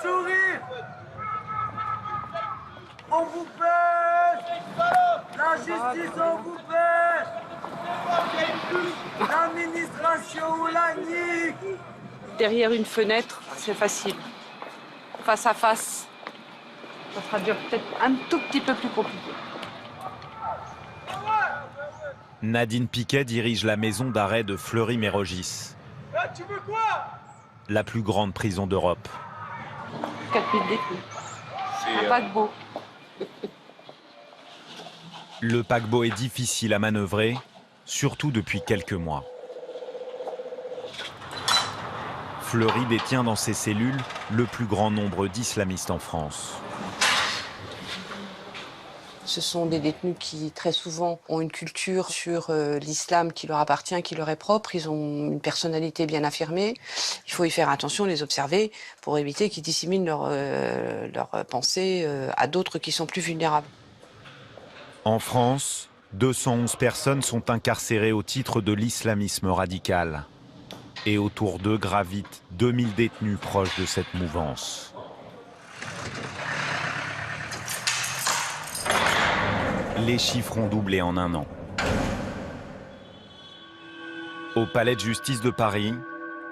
sourire. On vous fait. La justice, on vous fait. L'administration, la nique. Derrière une fenêtre, c'est facile. Face à face, ça sera peut-être un tout petit peu plus compliqué. Nadine Piquet dirige la maison d'arrêt de Fleury-Mérogis. Tu veux quoi? La plus grande prison d'Europe. 4000 détenus. Un paquebot. Le paquebot est difficile à manœuvrer, surtout depuis quelques mois. Fleury détient dans ses cellules le plus grand nombre d'islamistes en France. Ce sont des détenus qui, très souvent, ont une culture sur l'islam qui leur appartient, qui leur est propre. Ils ont une personnalité bien affirmée. Il faut y faire attention, les observer, pour éviter qu'ils disséminent leurs pensées à d'autres qui sont plus vulnérables. En France, 211 personnes sont incarcérées au titre de l'islamisme radical. Et autour d'eux gravitent 2000 détenus proches de cette mouvance. Les chiffres ont doublé en un an. Au palais de justice de Paris,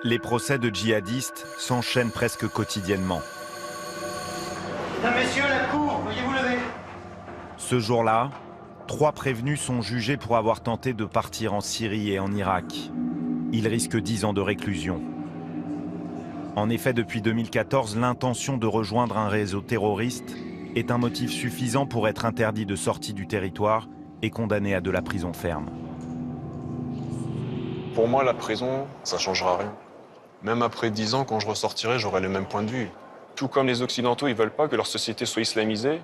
les procès de djihadistes s'enchaînent presque quotidiennement. Mesdames, messieurs, la cour, veuillez vous lever. Ce jour-là, 3 prévenus sont jugés pour avoir tenté de partir en Syrie et en Irak. Ils risquent 10 ans de réclusion. En effet, depuis 2014, l'intention de rejoindre un réseau terroriste est un motif suffisant pour être interdit de sortie du territoire et condamné à de la prison ferme. Pour moi, la prison, ça ne changera rien. Même après 10 ans, quand je ressortirai, j'aurai le même point de vue. Tout comme les Occidentaux, ils ne veulent pas que leur société soit islamisée,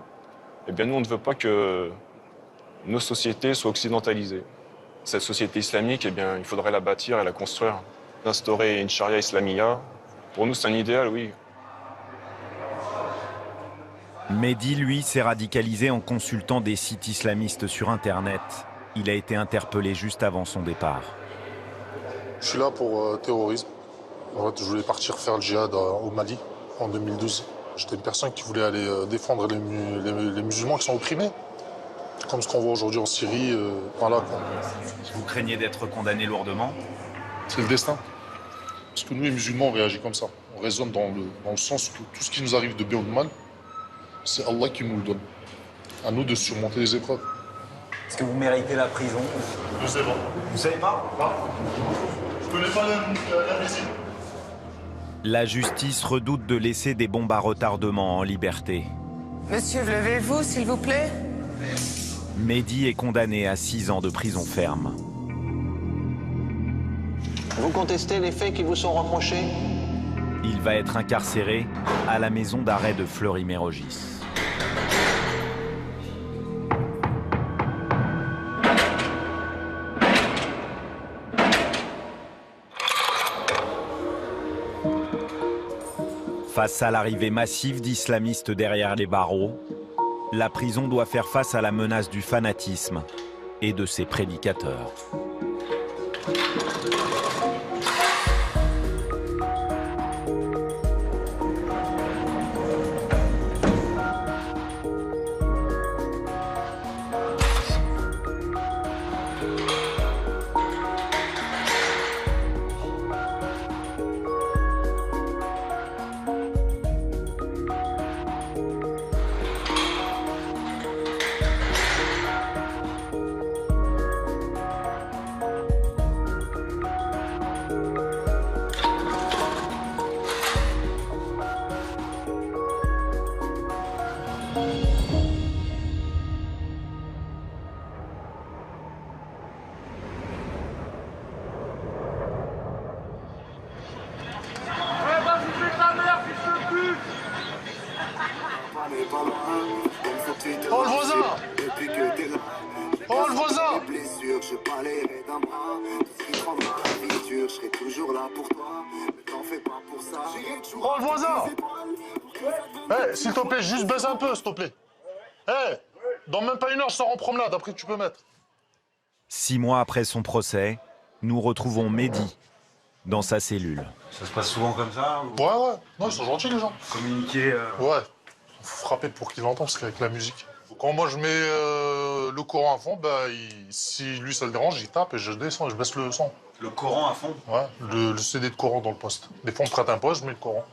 eh bien nous, on ne veut pas que nos sociétés soient occidentalisées. Cette société islamique, eh bien, il faudrait la bâtir et la construire. Instaurer une charia islamia, pour nous, c'est un idéal, oui. Mehdi, lui, s'est radicalisé en consultant des sites islamistes sur Internet. Il a été interpellé juste avant son départ. Je suis là pour terrorisme. En fait, je voulais partir faire le djihad au Mali en 2012. J'étais une personne qui voulait aller défendre les musulmans qui sont opprimés. Comme ce qu'on voit aujourd'hui en Syrie, voilà. Vous craignez d'être condamné lourdement? C'est le destin. Parce que nous, les musulmans, on réagit comme ça. On raisonne dans le sens où tout ce qui nous arrive de bien ou de mal, c'est Allah qui nous le donne. À nous de surmonter les épreuves. Est-ce que vous méritez la prison? Je sais pas. Vous savez pas? Non. Je connais pas l'invisible. La justice redoute de laisser des bombes à retardement en liberté. Monsieur, levez-vous, s'il vous plaît. Mehdi est condamné à 6 ans de prison ferme. Vous contestez les faits qui vous sont reprochés? Il va être incarcéré à la maison d'arrêt de Fleury-Mérogis. Face à l'arrivée massive d'islamistes derrière les barreaux, la prison doit faire face à la menace du fanatisme et de ses prédicateurs. Oh le voisin! Oh le voisin! Oh le voisin! Eh, s'il te plaît, juste baisse un peu, s'il te plaît. Eh, dans même pas une heure, je sors en promenade, après tu peux mettre. 6 mois après son procès, nous retrouvons Mehdi dans sa cellule. Ça se passe souvent comme ça Ouais, ouais. Non, ils sont gentils, les gens. Communiquer Ouais. Faut frapper pour qu'il entende, parce qu'avec la musique. Quand moi je mets le Coran à fond, bah, si lui ça le dérange, il tape et je descends, je baisse le son. le Coran à fond. Ouais, le CD de Coran dans le poste. Des fois on me prête un poste, je mets le Coran.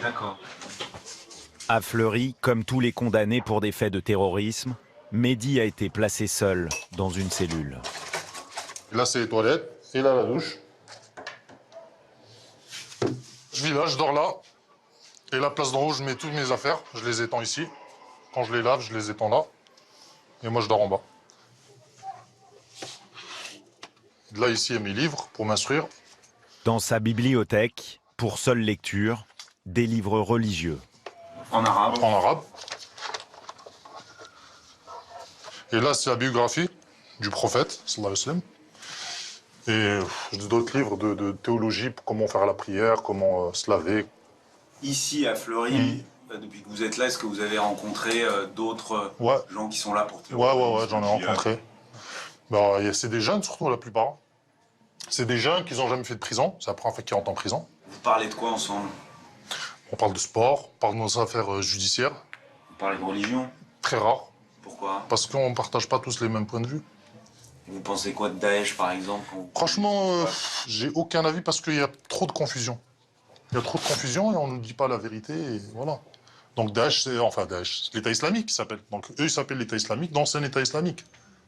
D'accord. À Fleury, comme tous les condamnés pour des faits de terrorisme, Mehdi a été placé seul dans une cellule. Et là c'est les toilettes, et là la douche. Je vis là, je dors là. Et la place d'en haut, je mets toutes mes affaires, je les étends ici. Quand je les lave, je les étends là. Et moi je dors en bas. Là ici, il y a mes livres pour m'instruire. Dans sa bibliothèque, pour seule lecture, des livres religieux. En arabe. En arabe. Et là, c'est la biographie du prophète, sallallahu alayhi wa sallam. Et d'autres livres de théologie, comment faire la prière, comment se laver. Ici, à Fleury, depuis que vous êtes là, est-ce que vous avez rencontré d'autres gens qui sont là pour Ouais, j'en ai rencontré. Bah, c'est des jeunes, surtout, la plupart. C'est des jeunes qui n'ont jamais fait de prison. C'est la première fois qu'ils rentrent en prison. Vous parlez de quoi ensemble? On parle de sport, on parle de nos affaires judiciaires. Vous parlez de religion? Très rare. Pourquoi? Parce qu'on ne partage pas tous les mêmes points de vue. Vous pensez quoi de Daesh, par exemple? Franchement, j'ai aucun avis parce qu'il y a trop de confusion. Il y a trop de confusion et on ne nous dit pas la vérité, et voilà. Donc Daesh, c'est l'État islamique qui s'appelle. Donc eux, ils s'appellent l'État islamique, donc c'est un État islamique.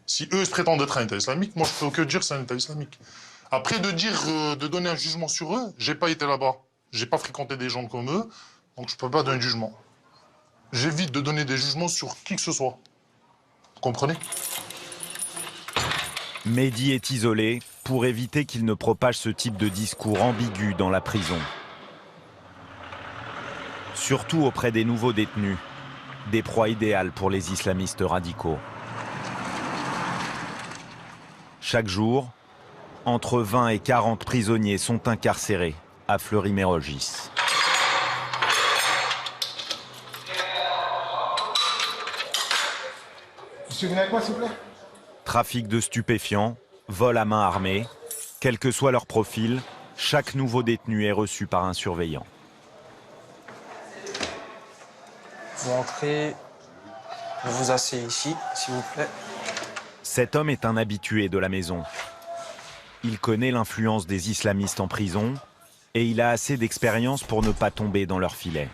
Si eux, ils se prétendent être un État islamique, moi, je peux que dire que c'est un État islamique. Après, de donner un jugement sur eux, j'ai pas été là-bas. J'ai pas fréquenté des gens comme eux, donc je peux pas donner de jugement. J'évite de donner des jugements sur qui que ce soit. Vous comprenez? Mehdi est isolé pour éviter qu'il ne propage ce type de discours ambigu dans la prison. Surtout auprès des nouveaux détenus, des proies idéales pour les islamistes radicaux. Chaque jour, entre 20 et 40 prisonniers sont incarcérés à Fleury-Mérogis. Monsieur, venez avec moi, s'il vous plaît. Trafic de stupéfiants, vol à main armée, quel que soit leur profil, chaque nouveau détenu est reçu par un surveillant. Vous entrez, vous vous asseyez ici, s'il vous plaît. Cet homme est un habitué de la maison. Il connaît l'influence des islamistes en prison et il a assez d'expérience pour ne pas tomber dans leur filet.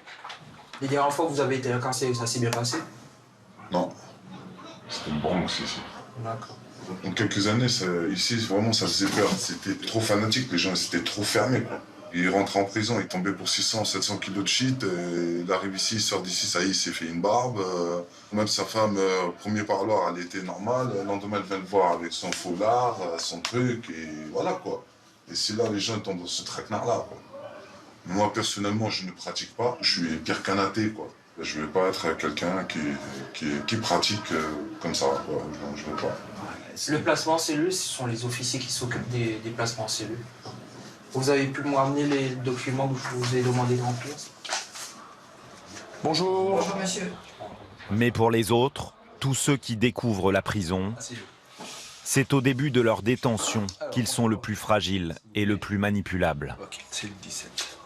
Les dernières fois que vous avez été incarcéré, ça s'est bien passé? Non. C'était une Bronx ici. D'accord. En quelques années, ici, vraiment, ça faisait peur. C'était trop fanatique, les gens, c'était trop fermé, quoi. Il rentrait en prison, il tombait pour 600, 700 kilos de shit. Il arrive ici, il sort d'ici, ça y est, il s'est fait une barbe. Même sa femme, premier parloir, elle était normale. Le lendemain, elle vient le voir avec son foulard, son truc, et voilà, quoi. Et c'est là, les gens tombent dans ce traquenard-là, quoi. Moi, personnellement, je ne pratique pas. Je suis pire qu'un athée, quoi. Je ne vais pas être quelqu'un qui pratique comme ça, quoi. Je ne veux pas. Le placement en cellule, ce sont les officiers qui s'occupent des placements en cellule. Vous avez pu me ramener les documents que je vous ai demandé de remplir? Bonjour. Bonjour, monsieur. Mais pour les autres, tous ceux qui découvrent la prison, c'est au début de leur détention qu'ils sont le plus fragiles et le plus manipulables. Ok, c'est le 17.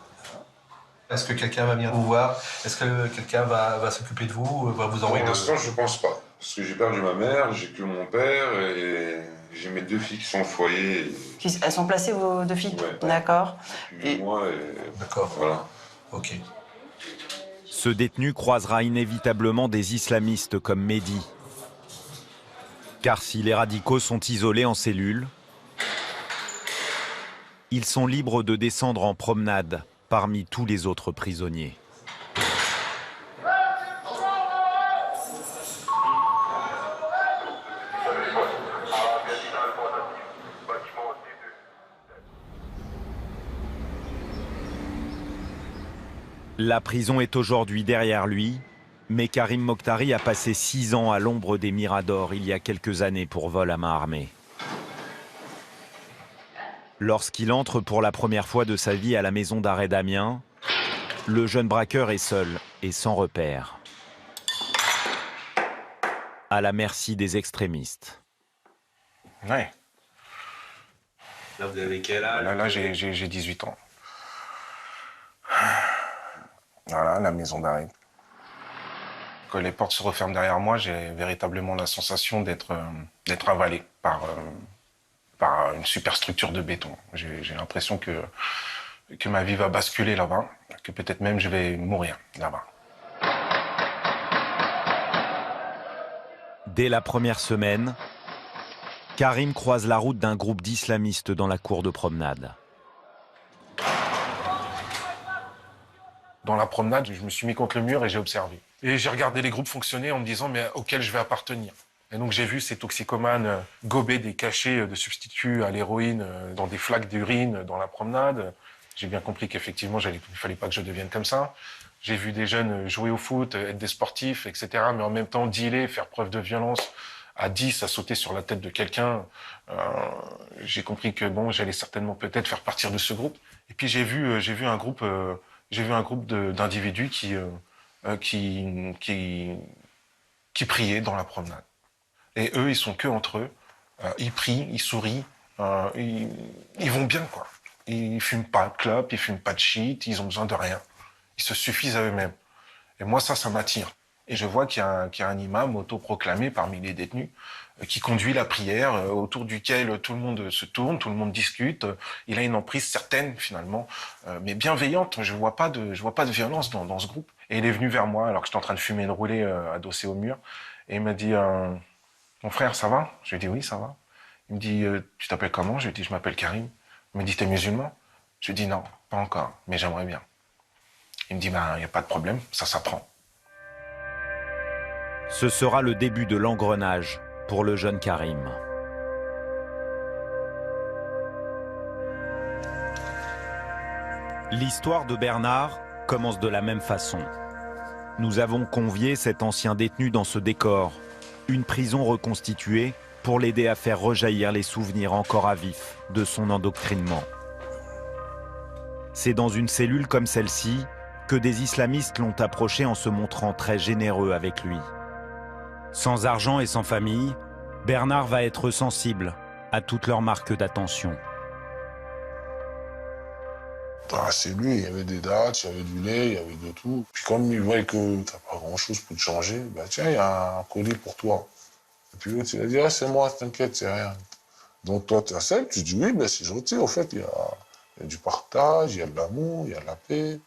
Est-ce que quelqu'un va venir vous voir? Est-ce que quelqu'un va s'occuper de vous, va vous envoyer? Pour l'instant, je pense pas. Parce que j'ai perdu ma mère, j'ai que mon père et j'ai mes 2 filles qui sont au foyer. Elles sont placées, vos 2 filles? Ouais. D'accord. Et moi, d'accord. Voilà. Ok. Ce détenu croisera inévitablement des islamistes comme Mehdi. Car si les radicaux sont isolés en cellule, ils sont libres de descendre en promenade parmi tous les autres prisonniers. La prison est aujourd'hui derrière lui, mais Karim Mokhtari a passé 6 ans à l'ombre des Miradors il y a quelques années pour vol à main armée. Lorsqu'il entre pour la première fois de sa vie à la maison d'arrêt d'Amiens, le jeune braqueur est seul et sans repère, à la merci des extrémistes. Ouais. Là, vous avez quel âge? Là j'ai 18 ans. Voilà, la maison d'arrêt. Quand les portes se referment derrière moi, j'ai véritablement la sensation d'être avalé par une superstructure de béton. J'ai l'impression que ma vie va basculer là-bas, que peut-être même je vais mourir là-bas. Dès la première semaine, Karim croise la route d'un groupe d'islamistes dans la cour de promenade. Dans la promenade, je me suis mis contre le mur et j'ai observé. Et j'ai regardé les groupes fonctionner en me disant mais auquel je vais appartenir. Et donc j'ai vu ces toxicomanes gober des cachets de substituts à l'héroïne dans des flaques d'urine dans la promenade. J'ai bien compris qu'effectivement, il ne fallait pas que je devienne comme ça. J'ai vu des jeunes jouer au foot, être des sportifs, etc. Mais en même temps, dealer, faire preuve de violence à 10, à sauter sur la tête de quelqu'un. J'ai compris que bon, j'allais certainement peut-être faire partie de ce groupe. Et puis j'ai vu un groupe d'individus qui priaient dans la promenade. Et eux, ils sont que entre eux. Ils prient, ils sourient, ils vont bien, quoi. Ils fument pas de clope, ils fument pas de shit, ils ont besoin de rien. Ils se suffisent à eux-mêmes. Et moi, ça m'attire. Et je vois qu'il y a un imam autoproclamé parmi les détenus qui conduit la prière, autour duquel tout le monde se tourne, tout le monde discute. Il a une emprise certaine, finalement, mais bienveillante. Je vois pas de violence dans ce groupe. Et il est venu vers moi alors que j'étais en train de fumer une roulée adossée au mur. Et il m'a dit mon frère, ça va? Je lui ai dit oui, ça va. Il me dit tu t'appelles comment? Je lui ai dit je m'appelle Karim. Il me dit t'es musulman? Je lui ai dit non, pas encore, mais j'aimerais bien. Il me dit ben y a pas de problème, ça s'apprend. Ce sera le début de l'engrenage pour le jeune Karim. L'histoire de Bernard commence de la même façon. Nous avons convié cet ancien détenu dans ce décor, une prison reconstituée pour l'aider à faire rejaillir les souvenirs encore à vif de son endoctrinement. C'est dans une cellule comme celle-ci que des islamistes l'ont approché en se montrant très généreux avec lui. Sans argent et sans famille, Bernard va être sensible à toutes leurs marques d'attention. Dans la cellule, il y avait des dates, il y avait du lait, il y avait de tout. Puis comme ils voient que t'as pas grand-chose pour te changer, bah tiens, il y a un colis pour toi. Et puis l'autre, il a dit, ah, c'est moi, t'inquiète, c'est rien. Donc toi, tu acceptes, tu dis oui, ben c'est gentil. Au fait, il y a du partage, il y a de l'amour, il y a de la paix.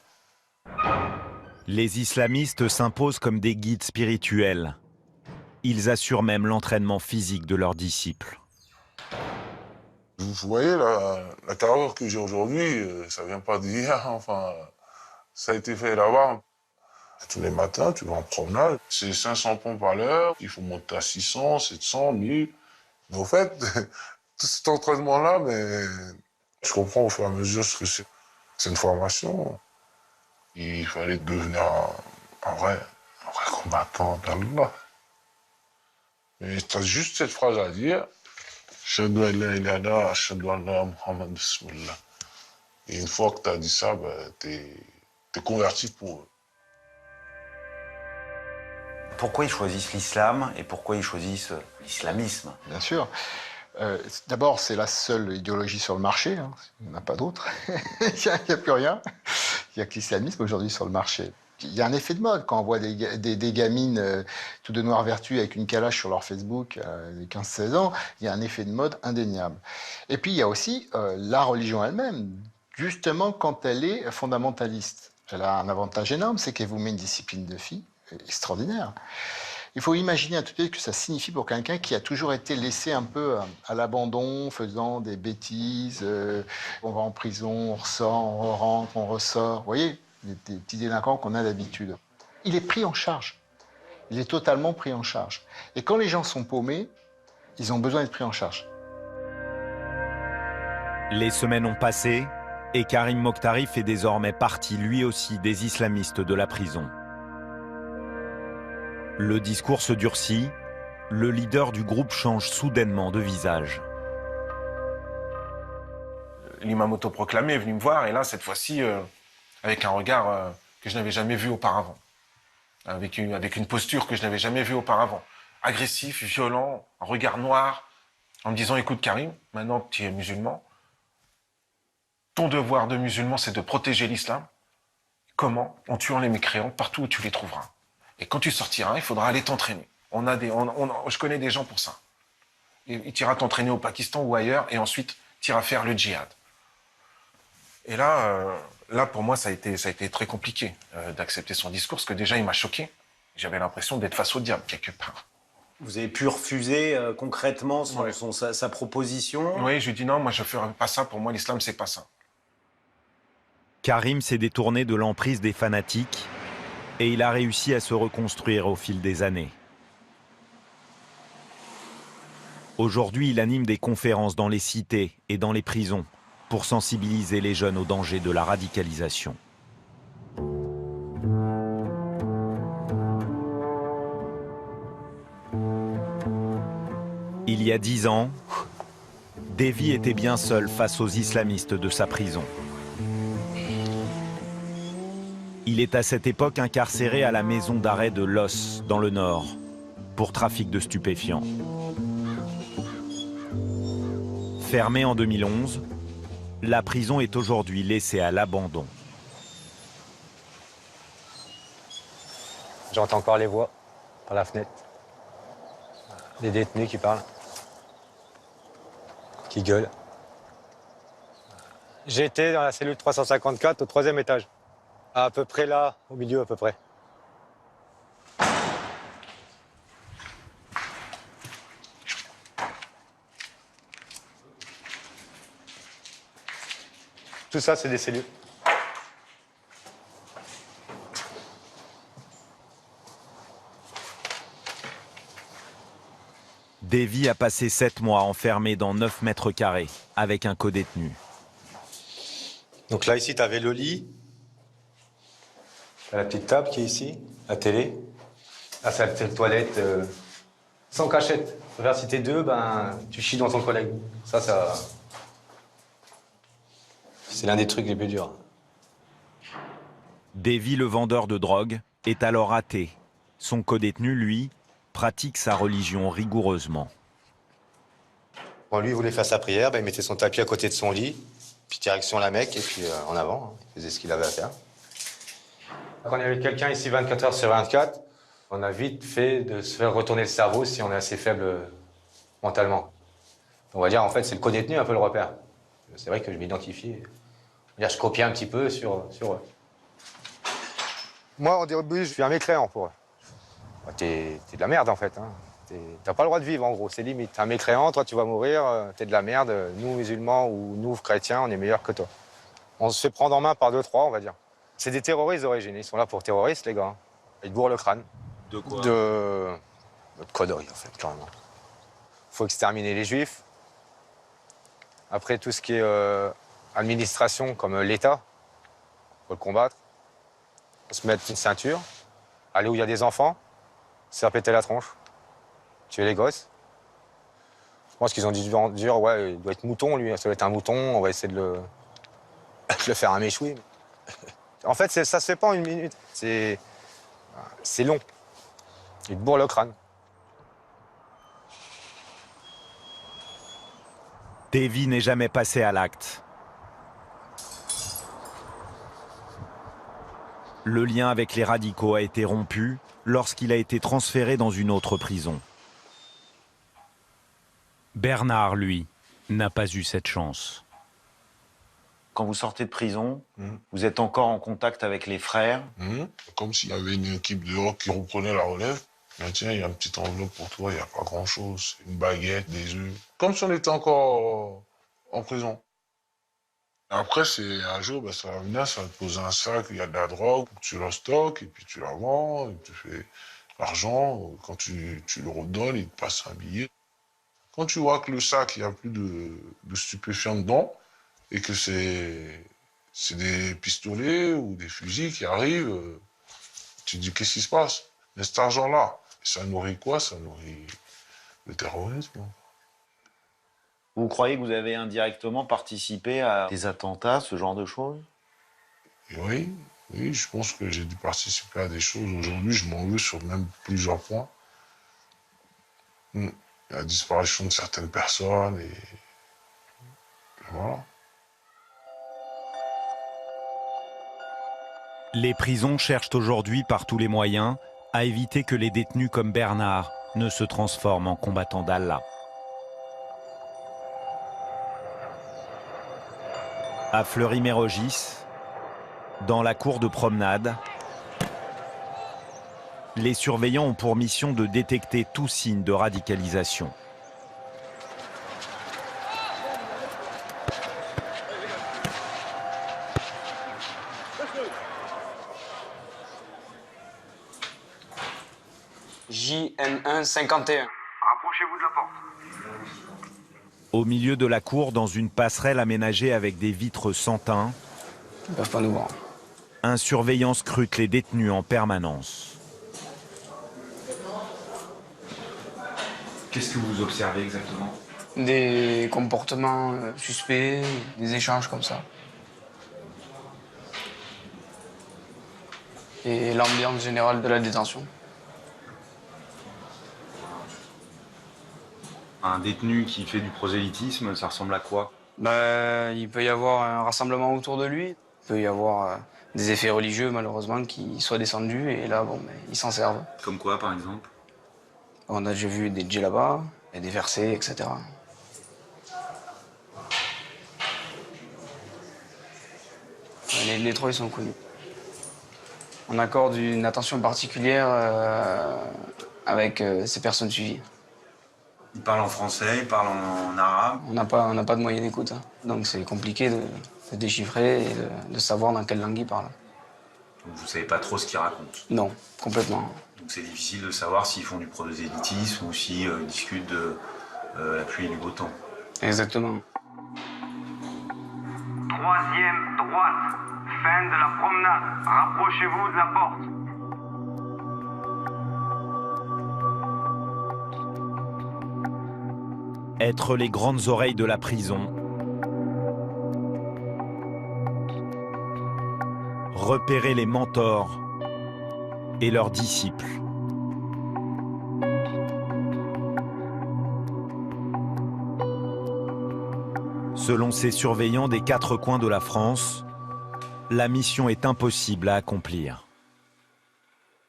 Les islamistes s'imposent comme des guides spirituels. Ils assurent même l'entraînement physique de leurs disciples. Vous voyez, la carrière que j'ai aujourd'hui, ça vient pas d'hier. Enfin, ça a été fait là-bas. Tous les matins, tu vas en promenade. C'est 500 pompes à l'heure. Il faut monter à 600, 700, 1000. Mais au fait, tout cet entraînement-là, mais je comprends au fur et à mesure ce que c'est. C'est une formation. Il fallait devenir un vrai combattant d'Allah. Mais tu as juste cette phrase à dire. Shahadu an la ilaha illallah, ashhadu anna Muhammad bismillah. Et une fois que tu as dit ça, ben, t'es converti pour eux. Pourquoi ils choisissent l'islam et pourquoi ils choisissent l'islamisme? Bien sûr. D'abord, c'est la seule idéologie sur le marché. Hein. Il n'y en a pas d'autre. Il n'y a plus rien. Il n'y a que l'islamisme aujourd'hui sur le marché. Il y a un effet de mode quand on voit des gamines tout de noir vertu avec une calache sur leur Facebook de 15-16 ans. Il y a un effet de mode indéniable. Et puis, il y a aussi la religion elle-même, justement quand elle est fondamentaliste. Elle a un avantage énorme, c'est qu'elle vous met une discipline de vie extraordinaire. Il faut imaginer un tout petit peu ce que ça signifie pour quelqu'un qui a toujours été laissé un peu à l'abandon, faisant des bêtises. On va en prison, on ressort, on rentre, on ressort. Vous voyez, des petits délinquants qu'on a d'habitude. Il est pris en charge. Il est totalement pris en charge. Et quand les gens sont paumés, ils ont besoin d'être pris en charge. Les semaines ont passé et Karim Mokhtari fait désormais partie lui aussi des islamistes de la prison. Le discours se durcit, le leader du groupe change soudainement de visage. L'imam autoproclamé est venu me voir et là, cette fois-ci, avec un regard que je n'avais jamais vu auparavant. Avec une posture que je n'avais jamais vue auparavant. Agressif, violent, un regard noir, en me disant « Écoute Karim, maintenant tu es musulman, ton devoir de musulman, c'est de protéger l'islam. Comment? En tuant les mécréants partout où tu les trouveras. Et quand tu sortiras, il faudra aller t'entraîner. Je connais des gens pour ça. Et tu iras t'entraîner au Pakistan ou ailleurs, et ensuite, tu iras faire le djihad. Et là, pour moi, ça a été très compliqué d'accepter son discours, parce que déjà, il m'a choqué. J'avais l'impression d'être face au diable, quelque part. Vous avez pu refuser concrètement sa proposition? Oui, je lui ai dit non, moi, je ne ferai pas ça. Pour moi, l'islam, c'est pas ça. Karim s'est détourné de l'emprise des fanatiques et il a réussi à se reconstruire au fil des années. Aujourd'hui, il anime des conférences dans les cités et dans les prisons pour sensibiliser les jeunes aux dangers de la radicalisation. Il y a 10 ans, Davy était bien seul face aux islamistes de sa prison. Il est à cette époque incarcéré à la maison d'arrêt de Los, dans le Nord, pour trafic de stupéfiants. Fermée en 2011, la prison est aujourd'hui laissée à l'abandon. J'entends encore les voix par la fenêtre. Des détenus qui parlent, qui gueulent. J'étais dans la cellule 354 au 3e étage. À peu près là, au milieu à peu près. Tout ça, c'est des cellules. Davy a passé 7 mois enfermé dans 9 mètres carrés avec un codétenu. Donc là, ici, tu avais le lit. La petite table qui est ici, la télé. Là, c'est la petite toilette sans cachette. Regarde, si t'es deux, ben, tu chies dans ton collègue. Ça... C'est l'un des trucs les plus durs. Davy, le vendeur de drogue, est alors athée. Son codétenu, lui, pratique sa religion rigoureusement. Bon, lui, il voulait faire sa prière, ben, il mettait son tapis à côté de son lit, puis direction la Mecque, et puis en avant, hein. Il faisait ce qu'il avait à faire. Quand il y avait quelqu'un ici 24 heures sur 24, on a vite fait de se faire retourner le cerveau si on est assez faible mentalement. On va dire, en fait, c'est le codétenu un peu le repère. C'est vrai que je m'identifie. Je copiais un petit peu sur eux. Moi, au début, je suis un mécréant pour eux. Bah, t'es de la merde, en fait. Hein. T'as pas le droit de vivre, en gros. C'est limite. T'es un mécréant, toi, tu vas mourir. T'es de la merde. Nous, musulmans ou nous, chrétiens, on est meilleurs que toi. On se fait prendre en main par 2-3, on va dire. C'est des terroristes d'origine. Ils sont là pour terroristes, les gars. Ils te bourrent le crâne. De quoi? De conneries, en fait, carrément. Faut exterminer les juifs. Après, tout ce qui est administration, comme l'État, faut le combattre. Faut se mettre une ceinture, aller où il y a des enfants, se faire péter la tronche, tuer les gosses. Je pense qu'ils ont dû dire, ouais, il doit être mouton, lui, ça doit être un mouton, on va essayer de le faire un méchoui. En fait, ça se fait pas en 1 minute, c'est long. Il te bourre le crâne. Davy n'est jamais passé à l'acte. Le lien avec les radicaux a été rompu lorsqu'il a été transféré dans une autre prison. Bernard, lui, n'a pas eu cette chance. Quand vous sortez de prison, vous êtes encore en contact avec les frères. Comme s'il y avait une équipe dehors qui reprenait la relève. Mais tiens, il y a une petite enveloppe pour toi, il n'y a pas grand-chose. Une baguette, des œufs. Comme si on était encore en prison. Après, c'est un jour, ben, ça va venir, ça va te poser un sac, il y a de la drogue, tu la stockes, et puis tu la vends, et tu fais l'argent. Quand tu le redonnes, il te passe un billet. Quand tu vois que le sac, il n'y a plus de stupéfiants dedans, et que c'est des pistolets ou des fusils qui arrivent, tu te dis, qu'est-ce qui se passe? Mais cet argent-là, ça nourrit quoi? Ça nourrit le terrorisme. Vous croyez que vous avez indirectement participé à des attentats, ce genre de choses? Oui, je pense que j'ai dû participer à des choses. Aujourd'hui, je m'en veux sur même plusieurs points. La disparition de certaines personnes et voilà. Les prisons cherchent aujourd'hui par tous les moyens à éviter que les détenus comme Bernard ne se transforment en combattants d'Allah. À Fleury-Mérogis, dans la cour de promenade, les surveillants ont pour mission de détecter tout signe de radicalisation. JN1 51. Rapprochez-vous de la porte. Au milieu de la cour, dans une passerelle aménagée avec des vitres sans teint, ils ne peuvent pas nous voir. Un surveillant scrute les détenus en permanence. Qu'est-ce que vous observez exactement? Des comportements suspects, des échanges comme ça. Et l'ambiance générale de la détention. Un détenu qui fait du prosélytisme, ça ressemble à quoi? Il peut y avoir un rassemblement autour de lui. Il peut y avoir des effets religieux, malheureusement, qui soient descendus. Et là, ils s'en servent. Comme quoi, par exemple? On a déjà vu des djellabas, et des versets, etc. Les trois, ils sont connus. On accorde une attention particulière avec ces personnes suivies. Ils parlent en français, ils parlent en arabe. On n'a pas de moyen d'écoute, hein. Donc c'est compliqué de déchiffrer et de savoir dans quelle langue ils parlent. Donc vous savez pas trop ce qu'ils racontent? Non, complètement. Donc c'est difficile de savoir s'ils font du prosélytisme ou s'ils discutent de la pluie et du beau temps. Exactement. Troisième droite, fin de la promenade. Rapprochez-vous de la porte. Être les grandes oreilles de la prison. Repérer les mentors et leurs disciples. Selon ces surveillants des 4 coins de la France, la mission est impossible à accomplir.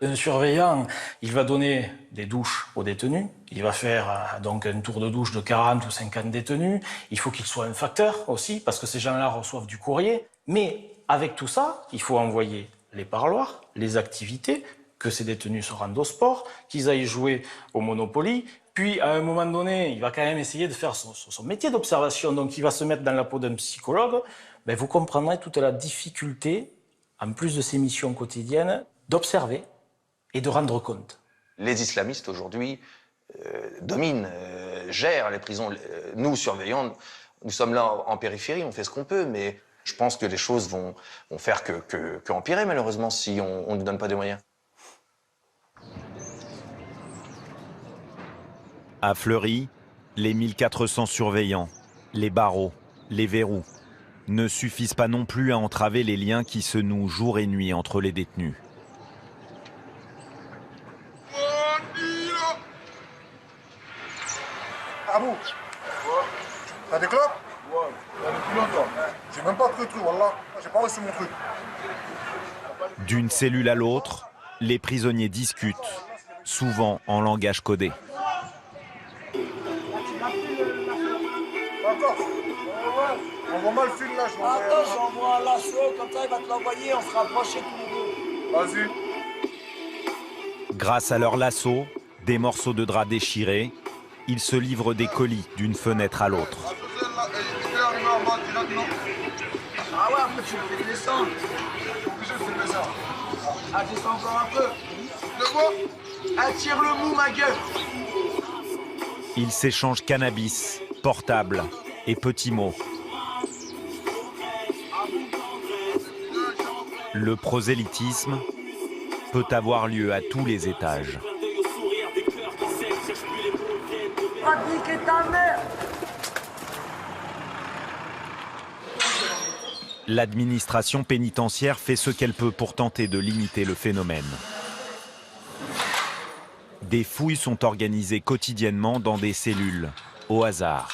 Un surveillant, il va donner des douches aux détenus. Il va faire donc un tour de douche de 40 ou 50 détenus. Il faut qu'il soit un facteur aussi, parce que ces gens-là reçoivent du courrier. Mais avec tout ça, il faut envoyer les parloirs, les activités, que ces détenus se rendent au sport, qu'ils aillent jouer au Monopoly. Puis, à un moment donné, il va quand même essayer de faire son métier d'observation. Donc, il va se mettre dans la peau d'un psychologue. Vous comprendrez toute la difficulté, en plus de ses missions quotidiennes, d'observer et de rendre compte. Les islamistes, aujourd'hui, dominent, gèrent les prisons. Nous, surveillants, nous sommes là en périphérie, on fait ce qu'on peut, mais je pense que les choses vont faire que empirer, malheureusement, si on ne nous donne pas des moyens. À Fleury, les 1400 surveillants, les barreaux, les verrous, ne suffisent pas non plus à entraver les liens qui se nouent jour et nuit entre les détenus. Ah bon? T'as des clopes? Ouais, depuis longtemps. J'ai même pas pris le truc, wallah. J'ai pas reçu mon truc. D'une cellule à l'autre, les prisonniers discutent, souvent en langage codé. D'accord. On voit mal le fil là, je vois. Attends, j'envoie un lasso, comme ça il va te l'envoyer, on se rapproche tous les deux. Vas-y. Grâce à leur lasso, des morceaux de drap déchirés, ils se livrent des colis d'une fenêtre à l'autre. Ah ouais, après tu me fais descendre. Ah, descends encore un peu. Le mot. Attire le mou, ma gueule. Ils s'échangent cannabis, portables et petits mots. Le prosélytisme peut avoir lieu à tous les étages. Va te niquer ta mère. L'administration pénitentiaire fait ce qu'elle peut pour tenter de limiter le phénomène. Des fouilles sont organisées quotidiennement dans des cellules, au hasard.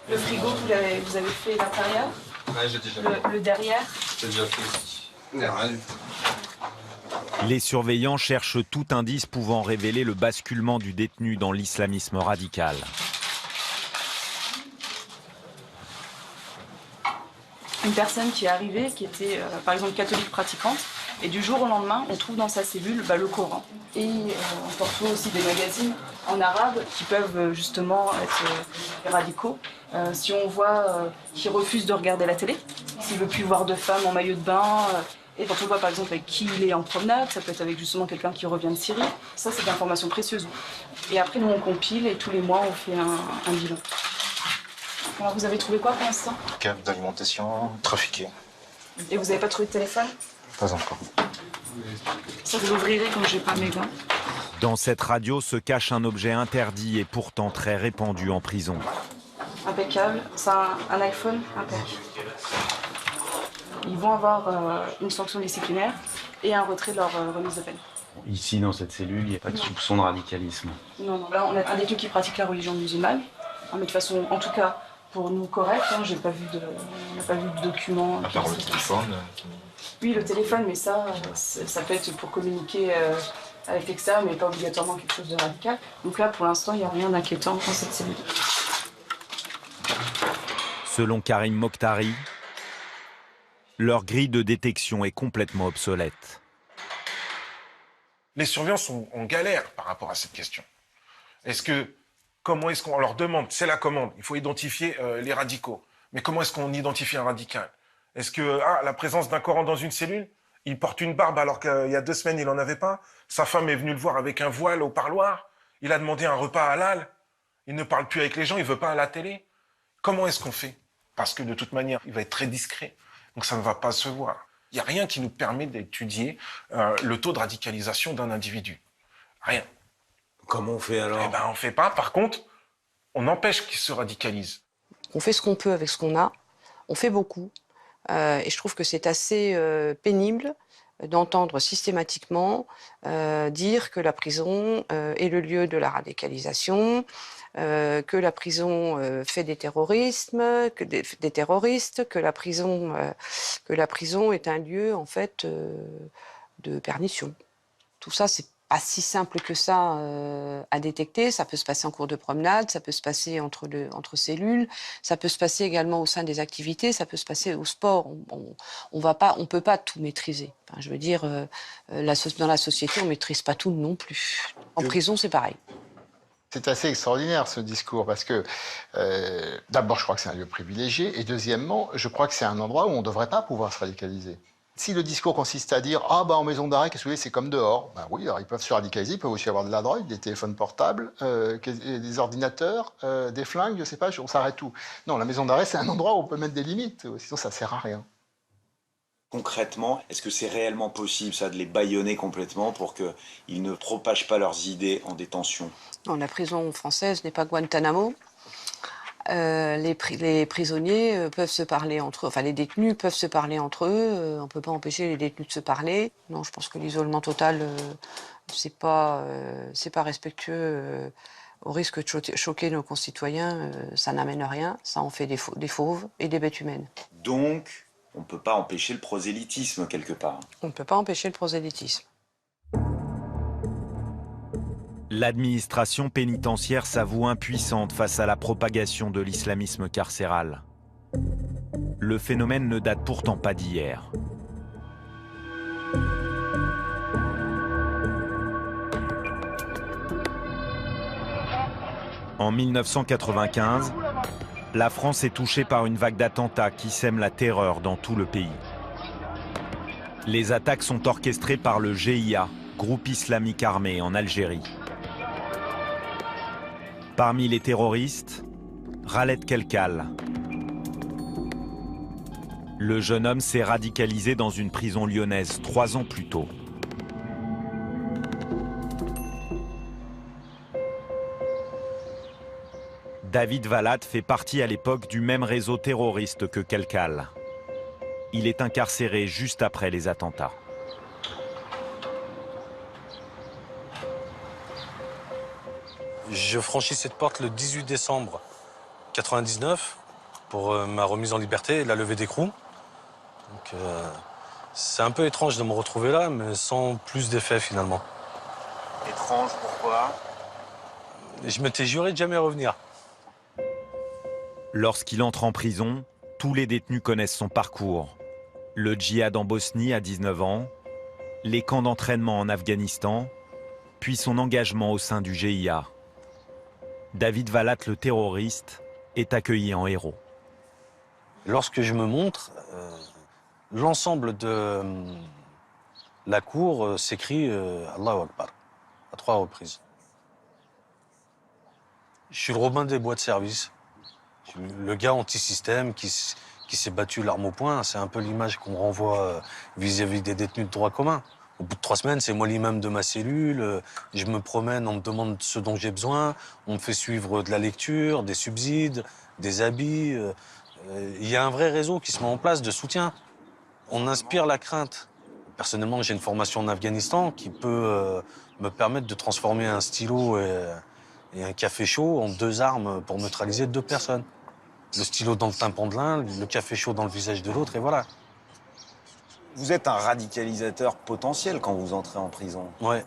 Le frigo, vous avez fait l'intérieur? Ouais, j'ai déjà le derrière? J'ai déjà fait aussi. Rien du tout. Les surveillants cherchent tout indice pouvant révéler le basculement du détenu dans l'islamisme radical. Une personne qui est arrivée, qui était par exemple catholique pratiquante, et du jour au lendemain, on trouve dans sa cellule le Coran. Et on retrouve aussi des magazines en arabe qui peuvent justement être radicaux. Si on voit qu'il refuse de regarder la télé, s'il ne veut plus voir de femmes en maillot de bain, et quand on voit par exemple avec qui il est en promenade, ça peut être avec justement quelqu'un qui revient de Syrie, ça c'est de l'information précieuse. Et après nous on compile et tous les mois on fait un bilan. Alors vous avez trouvé quoi pour l'instant? Câble d'alimentation trafiqué. Et vous n'avez pas trouvé de téléphone? Pas encore. Ça vous l'ouvrirez quand j'ai pas mes gants. Dans cette radio se cache un objet interdit et pourtant très répandu en prison. Impeccable, c'est un iPhone impeccable. Ils vont avoir une sanction disciplinaire et un retrait de leur remise de peine. Ici, dans cette cellule, il n'y a pas de soupçon de radicalisme. Non, non. Là, on a un détenu qui pratique la religion musulmane, mais de façon, en tout cas, pour nous correcte. On n'a pas vu de document. À part le téléphone. Oui, le téléphone, mais ça peut être pour communiquer avec l'extérieur, mais pas obligatoirement quelque chose de radical. Donc là, pour l'instant, il n'y a rien d'inquiétant dans cette cellule. Selon Karim Mokhtari, leur grille de détection est complètement obsolète. Les surveillants sont en galère par rapport à cette question. Comment est-ce qu'on leur demande, c'est la commande, il faut identifier les radicaux. Mais comment est-ce qu'on identifie un radical? Est-ce que la présence d'un Coran dans une cellule, il porte une barbe alors qu'il y a 2 semaines il n'en avait pas? Sa femme est venue le voir avec un voile au parloir, il a demandé un repas halal, il ne parle plus avec les gens, il ne veut pas à la télé. Comment est-ce qu'on fait? Parce que de toute manière, il va être très discret, donc ça ne va pas se voir. Il n'y a rien qui nous permet d'étudier le taux de radicalisation d'un individu. Rien. Comment on fait alors? Eh ben, on ne fait pas. Par contre, on empêche qu'il se radicalise. On fait ce qu'on peut avec ce qu'on a. On fait beaucoup. Et je trouve que c'est assez pénible d'entendre systématiquement dire que la prison est le lieu de la radicalisation, que la prison fait des terroristes, que la prison est un lieu en fait de perdition. Tout ça, c'est pas si simple que ça à détecter. Ça peut se passer en cours de promenade, ça peut se passer entre cellules, ça peut se passer également au sein des activités, ça peut se passer au sport. On peut pas tout maîtriser. Enfin, je veux dire, dans la société, on maîtrise pas tout non plus. En prison, c'est pareil. C'est assez extraordinaire ce discours parce que d'abord, je crois que c'est un lieu privilégié et deuxièmement, je crois que c'est un endroit où on ne devrait pas pouvoir se radicaliser. Si le discours consiste à dire « Ah, en maison d'arrêt, qu'est-ce que vous voulez, c'est comme dehors », ben oui, alors ils peuvent se radicaliser, ils peuvent aussi avoir de la drogue, des téléphones portables, des ordinateurs, des flingues, je sais pas, on s'arrête tout. Non, la maison d'arrêt, c'est un endroit où on peut mettre des limites, sinon ça sert à rien. Concrètement, est-ce que c'est réellement possible, ça, de les bâillonner complètement pour qu'ils ne propagent pas leurs idées en détention? Non, la prison française n'est pas Guantanamo. Les prisonniers peuvent se parler entre eux, enfin les détenus peuvent se parler entre eux, on ne peut pas empêcher les détenus de se parler. Non, je pense que l'isolement total, c'est pas respectueux, au risque de choquer nos concitoyens, ça n'amène rien, ça en fait des fauves et des bêtes humaines. Donc, on ne peut pas empêcher le prosélytisme quelque part. On ne peut pas empêcher le prosélytisme. L'administration pénitentiaire s'avoue impuissante face à la propagation de l'islamisme carcéral. Le phénomène ne date pourtant pas d'hier. En 1995, la France est touchée par une vague d'attentats qui sème la terreur dans tout le pays. Les attaques sont orchestrées par le GIA, groupe islamique armé en Algérie. Parmi les terroristes, Khaled Kelkal. Le jeune homme s'est radicalisé dans une prison lyonnaise 3 ans plus tôt. David Valade fait partie à l'époque du même réseau terroriste que Kelkal. Il est incarcéré juste après les attentats. Je franchis cette porte le 18 décembre 99 pour ma remise en liberté et la levée d'écrou. Donc c'est un peu étrange de me retrouver là, mais sans plus d'effet finalement. Étrange, pourquoi? Je m'étais juré de jamais revenir. Lorsqu'il entre en prison, tous les détenus connaissent son parcours. Le djihad en Bosnie à 19 ans, les camps d'entraînement en Afghanistan, puis son engagement au sein du GIA. David Valat, le terroriste, est accueilli en héros. Lorsque je me montre, l'ensemble de la cour s'écrit Allahu Akbar à 3 reprises. Je suis le Robin des bois de service. Je suis le gars anti-système qui s'est battu l'arme au poing. C'est un peu l'image qu'on renvoie vis-à-vis des détenus de droit commun. Au bout de 3 semaines, c'est moi l'imam de ma cellule. Je me promène, on me demande ce dont j'ai besoin. On me fait suivre de la lecture, des subsides, des habits. Il y a un vrai réseau qui se met en place de soutien. On inspire la crainte. Personnellement, j'ai une formation en Afghanistan qui peut me permettre de transformer un stylo et un café chaud en 2 armes pour neutraliser 2 personnes. Le stylo dans le tympan de l'un, le café chaud dans le visage de l'autre, et voilà. Vous êtes un radicalisateur potentiel quand vous entrez en prison. Ouais.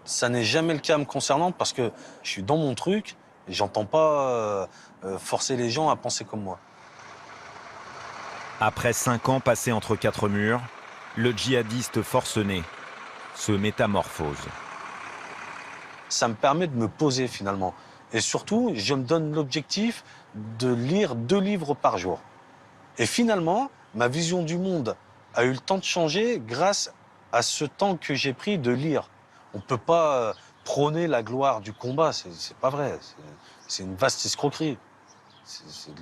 Ça n'est jamais le cas me concernant parce que je suis dans mon truc et j'entends pas forcer les gens à penser comme moi. Après 5 ans passés entre 4 murs, le djihadiste forcené se métamorphose. Ça me permet de me poser finalement. Et surtout, je me donne l'objectif de lire 2 livres par jour. Et finalement, ma vision du monde a eu le temps de changer grâce à ce temps que j'ai pris de lire. On ne peut pas prôner la gloire du combat, c'est pas vrai. C'est une vaste escroquerie.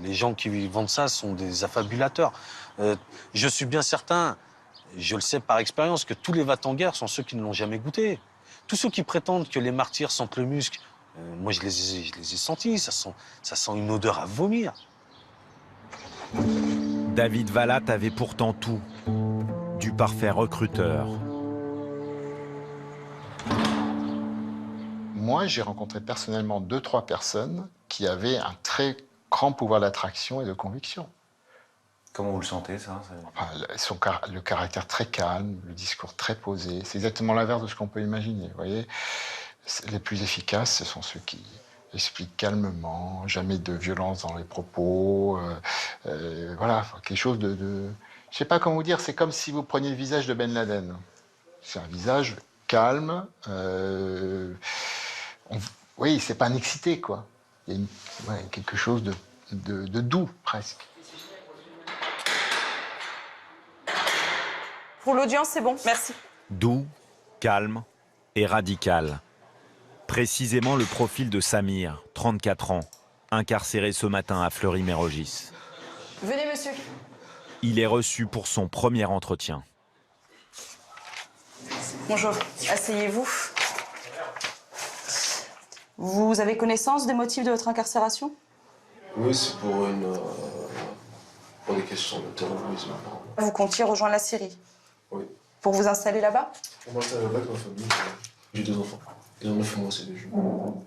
Les gens qui vendent ça sont des affabulateurs. Je suis bien certain, je le sais par expérience, que tous les va-t-en-guerre sont ceux qui ne l'ont jamais goûté. Tous ceux qui prétendent que les martyrs sentent le musc, moi je les ai sentis, ça sent une odeur à vomir. David Valat avait pourtant tout, du parfait recruteur. Moi, j'ai rencontré personnellement 2-3 personnes qui avaient un très grand pouvoir d'attraction et de conviction. Comment vous le sentez, ça? Enfin, le caractère très calme, le discours très posé, c'est exactement l'inverse de ce qu'on peut imaginer. Vous voyez, les plus efficaces, ce sont ceux qui expliquent calmement, jamais de violence dans les propos. Voilà, quelque chose de... Je sais pas comment vous dire, c'est comme si vous preniez le visage de Ben Laden. C'est un visage calme. Oui, c'est pas un excité, quoi. Il y a quelque chose de doux, presque. Pour l'audience, c'est bon, merci. Doux, calme et radical. Précisément le profil de Samir, 34 ans, incarcéré ce matin à Fleury-Mérogis. Venez, monsieur. Il est reçu pour son premier entretien. Bonjour, asseyez-vous. Vous avez connaissance des motifs de votre incarcération? Oui, c'est pour des questions de terrorisme. Vous comptiez rejoindre la Syrie? Oui. Pour vous installer là-bas? Pour m'installer là-bas avec ma famille, j'ai 2 enfants. Ils ont 9 mois, c'est 2 jours.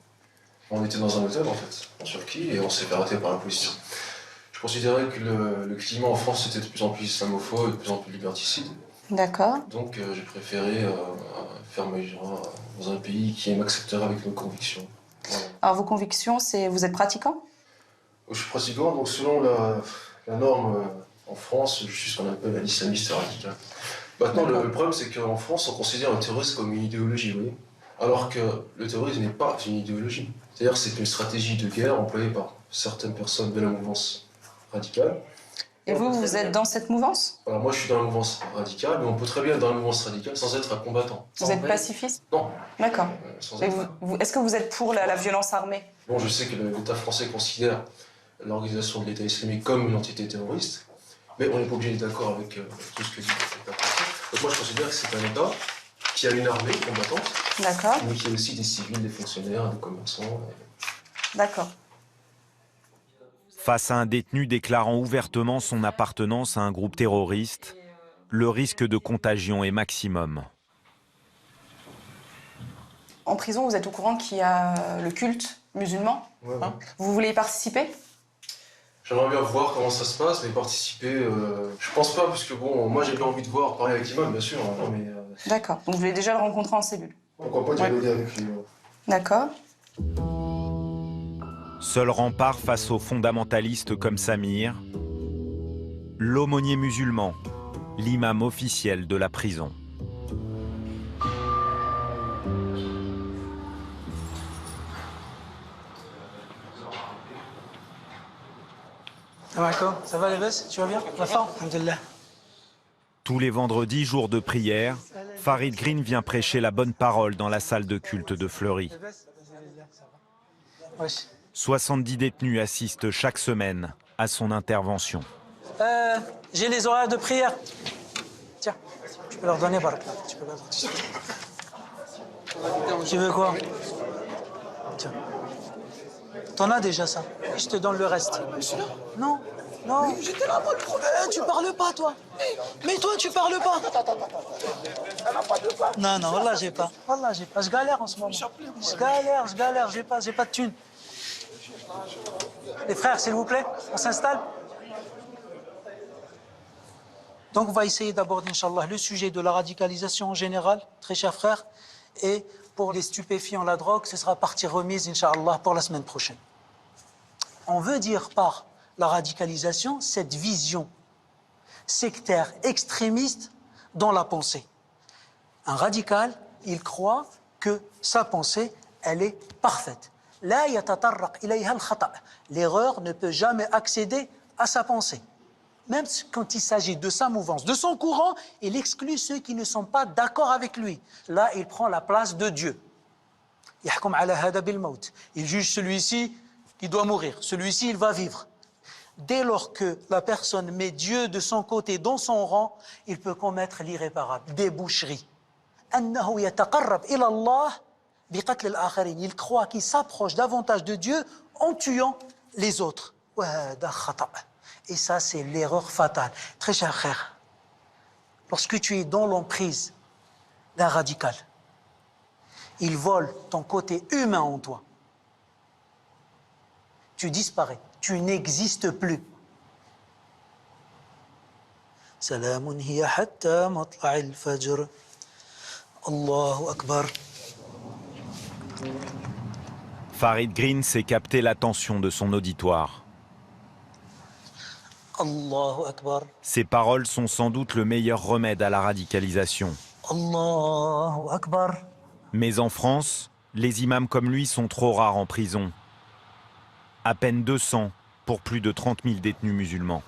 On était dans un hôtel, en fait, en Turquie, et on s'est fait arrêter par la police. Je considérais que le climat en France était de plus en plus islamophobe et de plus en plus liberticide. D'accord. Donc j'ai préféré faire ma hijra dans un pays qui m'accepterait avec nos convictions. Voilà. Alors vos convictions, c'est vous êtes pratiquant? Je suis pratiquant, donc selon la norme en France, je suis ce qu'on appelle un islamiste radical. Maintenant, le problème, c'est qu'en France, on considère le terrorisme comme une idéologie, vous voyez, alors que le terrorisme n'est pas une idéologie. C'est-à-dire que c'est une stratégie de guerre employée par certaines personnes de la mouvance radicale. Et vous, vous êtes dans cette mouvance? Alors moi, je suis dans la mouvance radicale, mais on peut très bien être dans la mouvance radicale sans être un combattant. Vous êtes pacifiste? Non. D'accord. Sans Et être... est-ce que vous êtes pour la violence armée? Bon, je sais que l'État français considère l'organisation de l'État islamique comme une entité terroriste, mais on n'est pas obligé d'être d'accord avec tout ce que dit l'État français. Donc moi, je considère que c'est un État qui a une armée combattante, d'accord, mais qui a aussi des civils, des fonctionnaires, des commerçants. D'accord. Face à un détenu déclarant ouvertement son appartenance à un groupe terroriste, le risque de contagion est maximum. En prison, vous êtes au courant qu'il y a le culte musulman, Ouais, hein? Vous voulez y participer? J'aimerais bien voir comment ça se passe, mais participer, je pense pas, parce que bon, moi j'ai bien envie de voir, parler avec l'imam, bien sûr, hein, mais... D'accord, donc vous voulez déjà le rencontrer en cellule? Pourquoi pas dialoguer avec lui. D'accord. Seul rempart face aux fondamentalistes comme Samir, l'aumônier musulman, l'imam officiel de la prison. Ça va les baisses? Tu vas bien? La forme? Alhamdulillah. Tous les vendredis, jour de prière, Farid Green vient prêcher la bonne parole dans la salle de culte de Fleury. 70 détenus assistent chaque semaine à son intervention. J'ai les horaires de prière. Tiens, tu peux leur donner, Barak. Tu peux leur donner. Tu veux quoi? Tiens. T'en as déjà ça. Je te donne le reste. Non, non. J'étais là, pas de problème. Tu parles pas, toi. Mais toi, tu parles pas. Non, non, wallah, j'ai pas. Wallah, j'ai pas. Je galère en ce moment. Je galère. J'ai pas de thunes. Les frères, s'il vous plaît, on s'installe. Donc, on va essayer d'aborder, Inch'Allah, le sujet de la radicalisation en général, très chers frères. Et pour les stupéfiants, la drogue, ce sera partie remise, Inch'Allah, pour la semaine prochaine. On veut dire par la radicalisation cette vision sectaire, extrémiste dans la pensée. Un radical, il croit que sa pensée, elle est parfaite. La yatatarraq ilayha al-khata'. L'erreur ne peut jamais accéder à sa pensée. Même quand il s'agit de sa mouvance, de son courant, il exclut ceux qui ne sont pas d'accord avec lui. Là, il prend la place de Dieu. Yahkum ala hada bil maut. Il juge celui-ci qui doit mourir. Celui-ci, il va vivre. Dès lors que la personne met Dieu de son côté dans son rang, il peut commettre l'irréparable, des boucheries. Annahu yataqarrab ila Allah biqatl al-akharin. Il croit qu'il s'approche davantage de Dieu en tuant les autres. Wa hada khata'. Et ça, c'est l'erreur fatale. Très cher frère, lorsque tu es dans l'emprise d'un radical, il vole ton côté humain en toi. Tu disparais, tu n'existes plus. Salamun hiya hatta matla'il fajr. Allahu Akbar. Farid Green sait capter l'attention de son auditoire. Allahu Akbar. Ces paroles sont sans doute le meilleur remède à la radicalisation. Allahu Akbar. Mais en France, les imams comme lui sont trop rares en prison. À peine 200 pour plus de 30 000 détenus musulmans.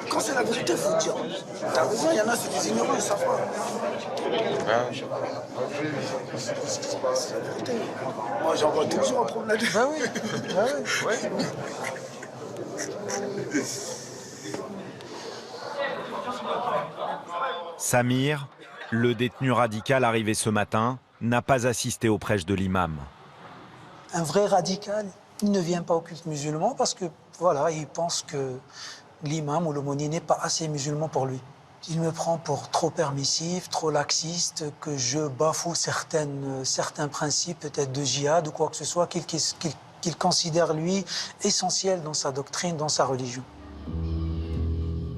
Quand c'est la vérité, il faut dire. T'as raison, il y en a, c'est des ignorants, ils savent pas. C'est la vérité. Moi, j'en vois toujours un problème. Bah oui, bah oui. Samir, le détenu radical arrivé ce matin, n'a pas assisté au prêche de l'imam. Un vrai radical, il ne vient pas au culte musulman parce que, voilà, il pense que l'imam ou l'aumônier n'est pas assez musulman pour lui. Il me prend pour trop permissif, trop laxiste, que je bafoue certains principes, peut-être de djihad ou quoi que ce soit, qu'il considère, lui, essentiel dans sa doctrine, dans sa religion.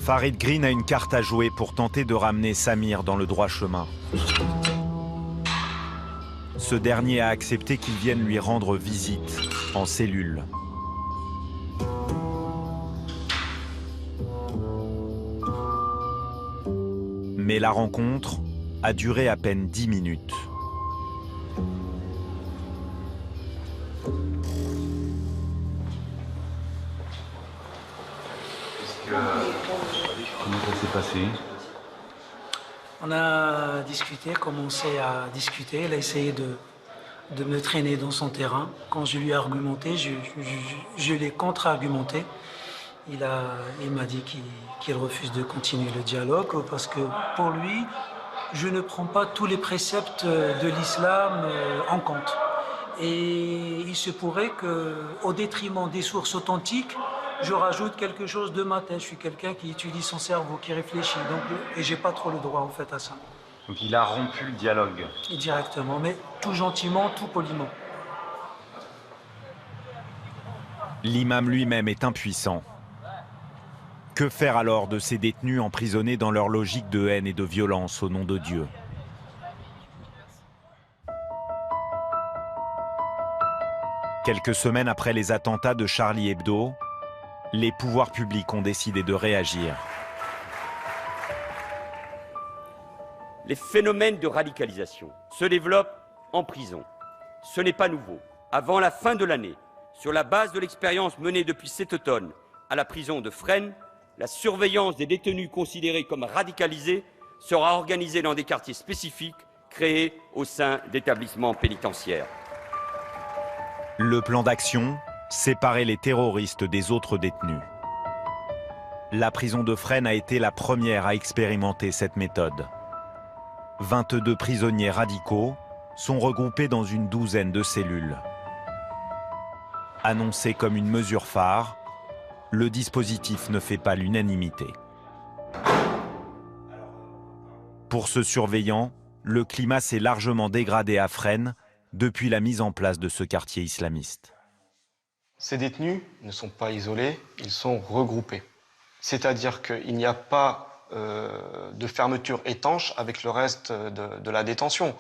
Farid Green a une carte à jouer pour tenter de ramener Samir dans le droit chemin. Ce dernier a accepté qu'il vienne lui rendre visite en cellule. Mais la rencontre a duré à peine 10 minutes. Comment ça s'est passé? On a discuté, commencé à discuter. Il a essayé de me traîner dans son terrain. Quand je lui ai argumenté, je l'ai contre-argumenté. Il m'a dit qu'il refuse de continuer le dialogue parce que pour lui, je ne prends pas tous les préceptes de l'islam en compte. Et il se pourrait qu'au détriment des sources authentiques, je rajoute quelque chose de ma tête. Je suis quelqu'un qui utilise son cerveau, qui réfléchit. Et j'ai pas trop le droit en fait à ça. Donc il a rompu le dialogue. Directement. Mais tout gentiment, tout poliment. L'imam lui-même est impuissant. Que faire alors de ces détenus emprisonnés dans leur logique de haine et de violence au nom de Dieu? Quelques semaines après les attentats de Charlie Hebdo, les pouvoirs publics ont décidé de réagir. Les phénomènes de radicalisation se développent en prison. Ce n'est pas nouveau. Avant la fin de l'année, sur la base de l'expérience menée depuis cet automne à la prison de Fresnes, la surveillance des détenus considérés comme radicalisés sera organisée dans des quartiers spécifiques créés au sein d'établissements pénitentiaires. Le plan d'action, séparer les terroristes des autres détenus. La prison de Fresnes a été la première à expérimenter cette méthode. 22 prisonniers radicaux sont regroupés dans une douzaine de cellules. Annoncé comme une mesure phare, le dispositif ne fait pas l'unanimité. Pour ce surveillant, le climat s'est largement dégradé à Fresnes depuis la mise en place de ce quartier islamiste. Ces détenus ne sont pas isolés, ils sont regroupés. C'est-à-dire qu'il n'y a pas de fermeture étanche avec le reste de la détention.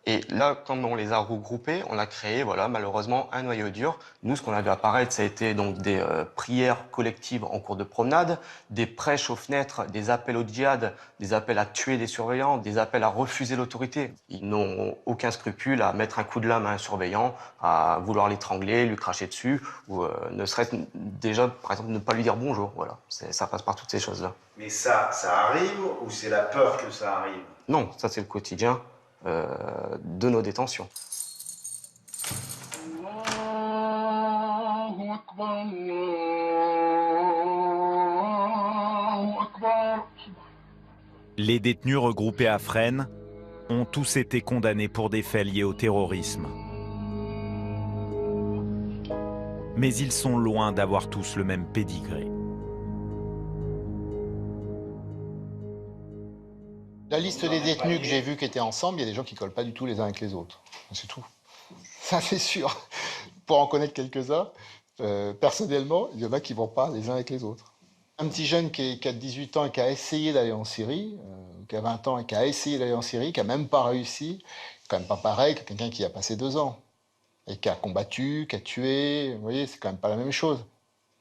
Et là, quand on les a regroupés, on a créé, voilà, malheureusement, un noyau dur. Nous, ce qu'on a vu apparaître, ça a été donc des prières collectives en cours de promenade, des prêches aux fenêtres, des appels au djihad, des appels à tuer des surveillants, des appels à refuser l'autorité. Ils n'ont aucun scrupule à mettre un coup de lame à un surveillant, à vouloir l'étrangler, lui cracher dessus, ou ne serait-ce déjà, par exemple, ne pas lui dire bonjour. Voilà, ça passe par toutes ces choses-là. Mais ça arrive ou c'est la peur que ça arrive? Non, ça c'est le quotidien de nos détentions. Les détenus regroupés à Fresnes ont tous été condamnés pour des faits liés au terrorisme. Mais ils sont loin d'avoir tous le même pédigré. La liste des détenus que j'ai vus qui étaient ensemble, il y a des gens qui ne collent pas du tout les uns avec les autres. C'est tout. Ça, c'est sûr. Pour en connaître quelques-uns, personnellement, il y en a qui ne vont pas les uns avec les autres. Un petit jeune qui a 18 ans et qui a essayé d'aller en Syrie, qui a 20 ans et qui a essayé d'aller en Syrie, qui n'a même pas réussi, quand même pas pareil que quelqu'un qui a passé 2 ans et qui a combattu, qui a tué. Vous voyez, c'est quand même pas la même chose.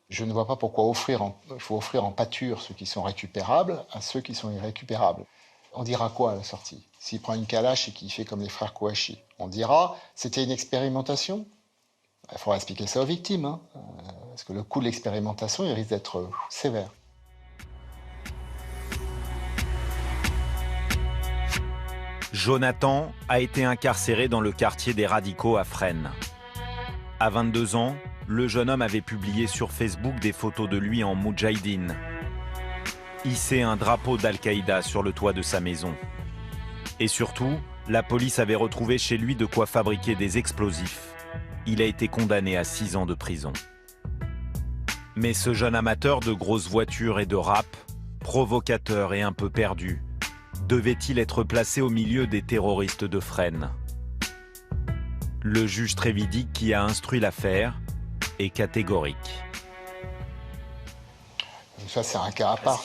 Je ne vois pas pourquoi il faut offrir en pâture ceux qui sont récupérables à ceux qui sont irrécupérables. On dira quoi à la sortie? S'il prend une calache et qu'il fait comme les frères Kouachi, on dira c'était une expérimentation. Il faudra expliquer ça aux victimes, hein, parce que le coût de l'expérimentation, il risque d'être sévère. Jonathan a été incarcéré dans le quartier des radicaux à Fresnes. À 22 ans, le jeune homme avait publié sur Facebook des photos de lui en moudjahidine. Hissé un drapeau d'Al-Qaïda sur le toit de sa maison. Et surtout, la police avait retrouvé chez lui de quoi fabriquer des explosifs. Il a été condamné à 6 ans de prison. Mais ce jeune amateur de grosses voitures et de rap, provocateur et un peu perdu, devait-il être placé au milieu des terroristes de Fresnes? Le juge Trévidic qui a instruit l'affaire est catégorique. Ça, c'est un cas à part. Est-ce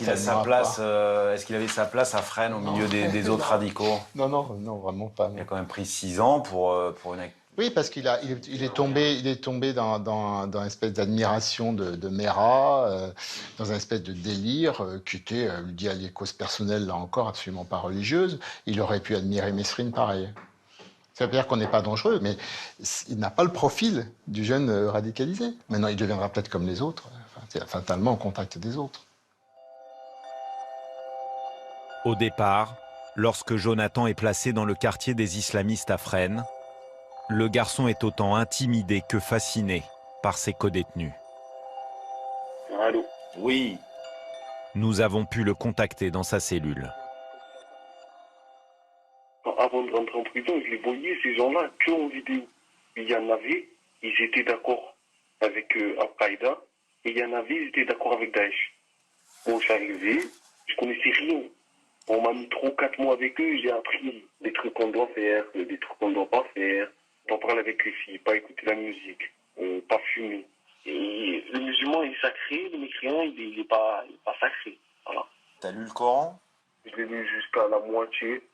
qu'il avait sa place à Fresnes au milieu des autres radicaux? Non, vraiment pas. Non. Il a quand même pris 6 ans pour une... Oui, parce qu'il est tombé dans une espèce d'admiration de Mera, dans un espèce de délire qui était lié à des causes personnelles, là encore, absolument pas religieuses. Il aurait pu admirer Mesrine pareil. Ça veut dire qu'on n'est pas dangereux, mais il n'a pas le profil du jeune radicalisé. Maintenant, il deviendra peut-être comme les autres, fatalement au contact des autres. Au départ, lorsque Jonathan est placé dans le quartier des islamistes à Fresnes, le garçon est autant intimidé que fasciné par ses codétenus. Allô? Oui. Nous avons pu le contacter dans sa cellule. Avant de rentrer en prison, je les voyais, ces gens-là, que en vidéo. Il y en avait, ils étaient d'accord avec Al-Qaïda, et il y en avait, ils étaient d'accord avec Daesh. Bon, je suis arrivé, je connaissais rien. On m'a mis 3 ou 4 mois avec eux, j'ai appris des trucs qu'on doit faire, des trucs qu'on ne doit pas faire. avec les filles, pas écouter la musique, pas fumer. Et le musulman est sacré, le mécréant il est pas sacré. Voilà. T'as lu le Coran? Je l'ai lu jusqu'à la moitié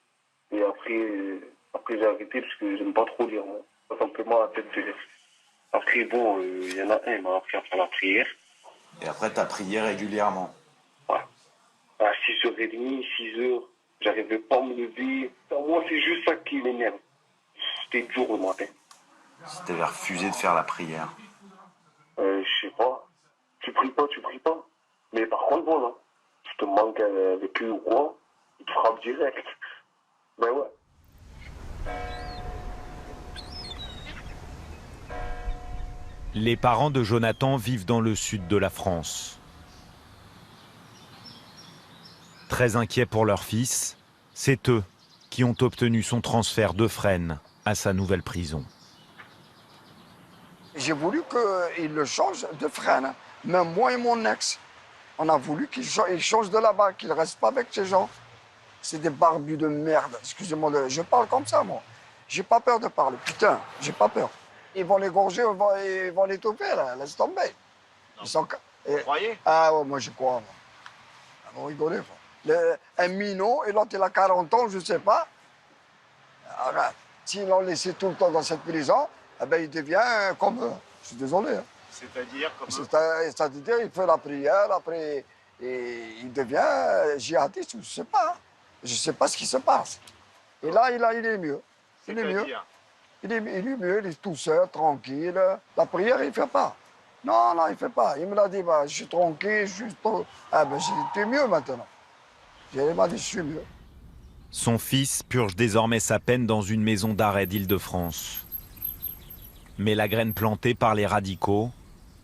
et après j'ai arrêté parce que j'aime pas trop lire. Moi. Ça me fait mal à la tête de lire. Après bon, il y en a un, il m'a appris à faire la prière. Et après t'as prié régulièrement? Ouais. À 6h30, 6h, j'arrivais pas à me lever. Moi c'est juste ça qui m'énerve. C'était dur le matin. Si t'avais refusé de faire la prière? Je sais pas. Tu pries pas. Mais par contre, voilà. Tu te manques avec lui ou quoi, il te frappe direct. Ben ouais. Les parents de Jonathan vivent dans le sud de la France. Très inquiets pour leur fils, c'est eux qui ont obtenu son transfert de Fresnes à sa nouvelle prison. J'ai voulu qu'il le change de Fresnes. Même moi et mon ex, on a voulu qu'il change de là-bas, qu'il ne reste pas avec ces gens. C'est des barbus de merde. Excusez-moi, je parle comme ça, moi. J'ai pas peur de parler. Putain, j'ai pas peur. Ils vont l'égorger, ils vont l'étouffer, là. Laisse tomber. Ils sont... Vous croyez? Ah ouais, moi je crois. Moi. Vous rigolez, un minot, et l'autre il a 40 ans, je sais pas. Arrête. S'ils l'ont laissé tout le temps dans cette prison, eh ben, il devient comme eux. Je suis désolé. Hein. C'est-à-dire comme C'est-à-dire il fait la prière, après et il devient djihadiste, je sais pas. Hein. Je sais pas ce qui se passe. Et là, il est mieux. Il est mieux. Il est mieux, il est tout seul, tranquille. La prière, il ne fait pas. Non, il ne fait pas. Il me l'a dit, bah, je suis tranquille, je suis... Ah ben, tu es mieux maintenant. Il m'a dit, je suis mieux. Son fils purge désormais sa peine dans une maison d'arrêt d'Île-de-France. Mais la graine plantée par les radicaux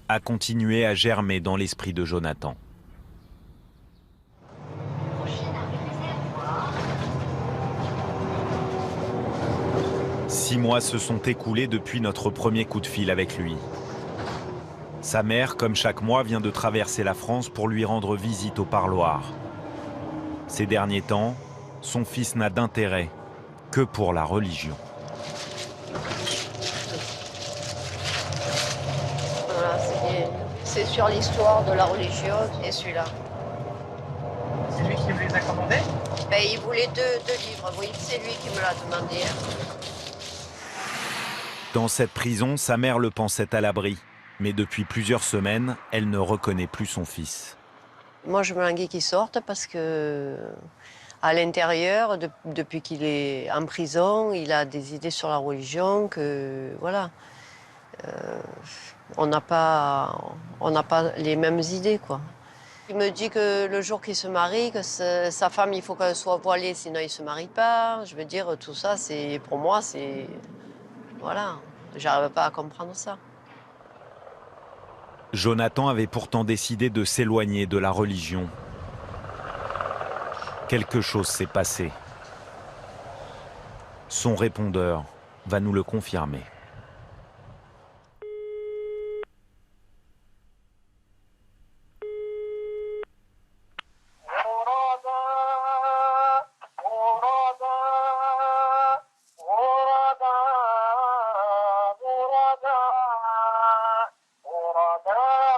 a continué à germer dans l'esprit de Jonathan. Six mois se sont écoulés depuis notre premier coup de fil avec lui. Sa mère, comme chaque mois, vient de traverser la France pour lui rendre visite au parloir. Ces derniers temps, son fils n'a d'intérêt que pour la religion. Voilà, c'est sur l'histoire de la religion et celui-là. C'est lui qui vous les a commandés? Ben, il voulait deux livres, oui, c'est lui qui me l'a demandé. Dans cette prison, sa mère le pensait à l'abri. Mais depuis plusieurs semaines, elle ne reconnaît plus son fils. Moi, je me languis qu'il sorte parce que, à l'intérieur, depuis qu'il est en prison, il a des idées sur la religion que, voilà, on n'a pas les mêmes idées, quoi. Il me dit que le jour qu'il se marie, que sa femme, il faut qu'elle soit voilée, sinon il ne se marie pas. Je veux dire, tout ça, pour moi, c'est... Voilà, j'arrive pas à comprendre ça. Jonathan avait pourtant décidé de s'éloigner de la religion. Quelque chose s'est passé. Son répondeur va nous le confirmer.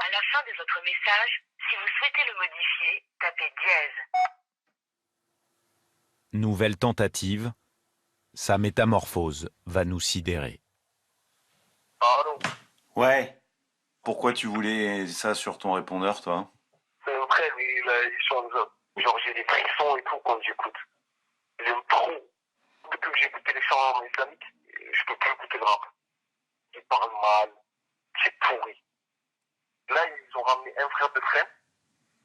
À la fin de votre message, si vous souhaitez le modifier, tapez dièse. Nouvelle tentative, sa métamorphose va nous sidérer. Ouais. Pourquoi tu voulais ça sur ton répondeur, toi? Après, lui, il change. Genre, j'ai des frissons et tout quand j'écoute. J'aime trop. Depuis que j'ai écouté les chants islamiques, je peux plus écouter le rap. Il parle mal. C'est pourri. Là, ils ont ramené un frère de frère.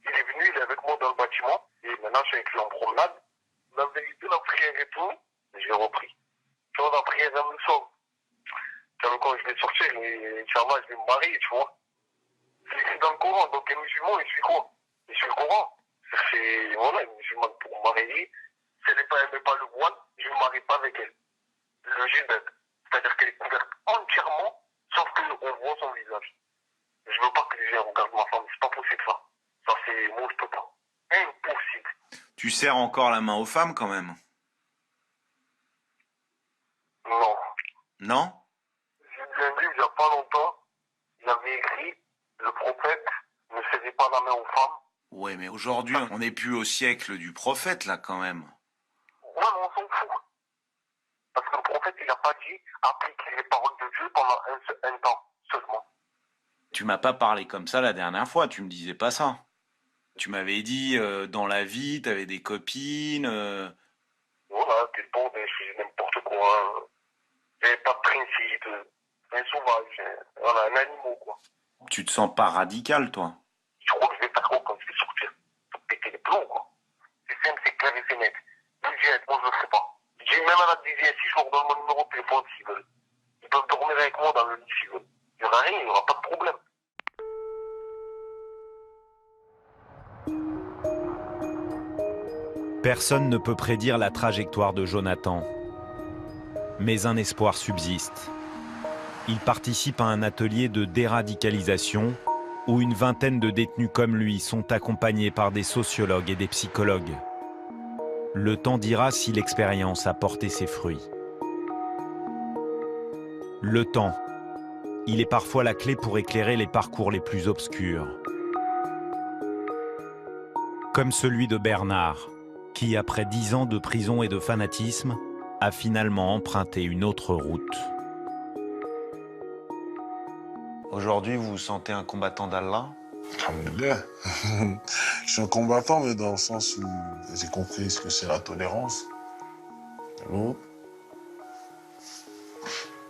Il est venu, il est avec moi dans le bâtiment. Et maintenant, je suis avec lui en promenade. La vérité, la prière et tout, je l'ai repris. Tu vois, la prière, elle me sauve. Tu vois, quand je vais sortir, Inch'Allah, je vais me marier, tu vois. C'est écrit dans le Coran, donc les musulmans, ils suivent quoi? Ils suivent le Coran. C'est, voilà, une musulmane pour me marier. Si elle n'aimait pas le voile, je ne me marie pas avec elle. Le jilbab. C'est-à-dire qu'elle est couverte entièrement, sauf qu'on voit son visage. Je veux pas que les gens regardent ma femme, c'est pas possible ça. Ça c'est, moi je peux pas. Impossible. Tu serres encore la main aux femmes quand même? Non. Non? le prophète ne cédait pas la main aux femmes. Ouais, mais aujourd'hui, on n'est plus au siècle du prophète, là, quand même. Ouais, mais on s'en fout. Parce que le prophète, il n'a pas dit appliquer les paroles de Dieu pendant un temps seulement. Tu m'as pas parlé comme ça la dernière fois, tu me disais pas ça. Tu m'avais dit, dans la vie, t'avais des copines... Voilà, des bons, je faisais n'importe quoi. J'avais pas de principe. Un sauvage, voilà, un animal, quoi. Tu te sens pas radical, toi? Je crois que je vais faire quoi quand je vais sortir? Je vais péter les plombs, quoi. C'est simple, c'est clair et c'est net. Le djihad, moi je le ferai pas. Je dis même à la DGSI, je leur donne mon numéro de téléphone s'ils veulent. Ils peuvent dormir avec moi dans le lit s'ils veulent. Il n'y aura rien, il n'y aura pas de problème. Personne ne peut prédire la trajectoire de Jonathan. Mais un espoir subsiste. Il participe à un atelier de déradicalisation où une vingtaine de détenus comme lui sont accompagnés par des sociologues et des psychologues. Le temps dira si l'expérience a porté ses fruits. Le temps, il est parfois la clé pour éclairer les parcours les plus obscurs. Comme celui de Bernard, qui, après 10 ans de prison et de fanatisme, a finalement emprunté une autre route. Aujourd'hui, vous vous sentez un combattant d'Allah? Alhamdoulilah. Je suis un combattant, mais dans le sens où j'ai compris ce que c'est la tolérance de l'autre.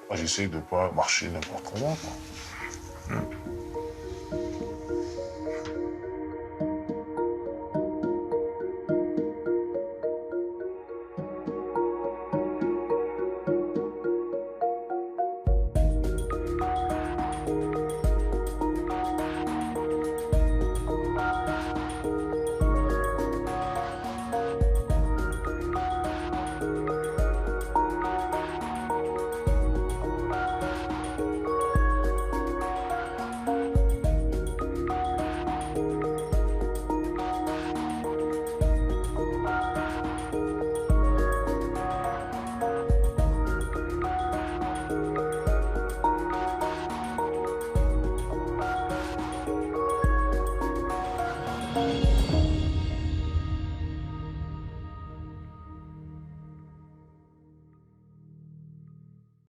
Moi, j'essaie de ne pas marcher n'importe comment, quoi.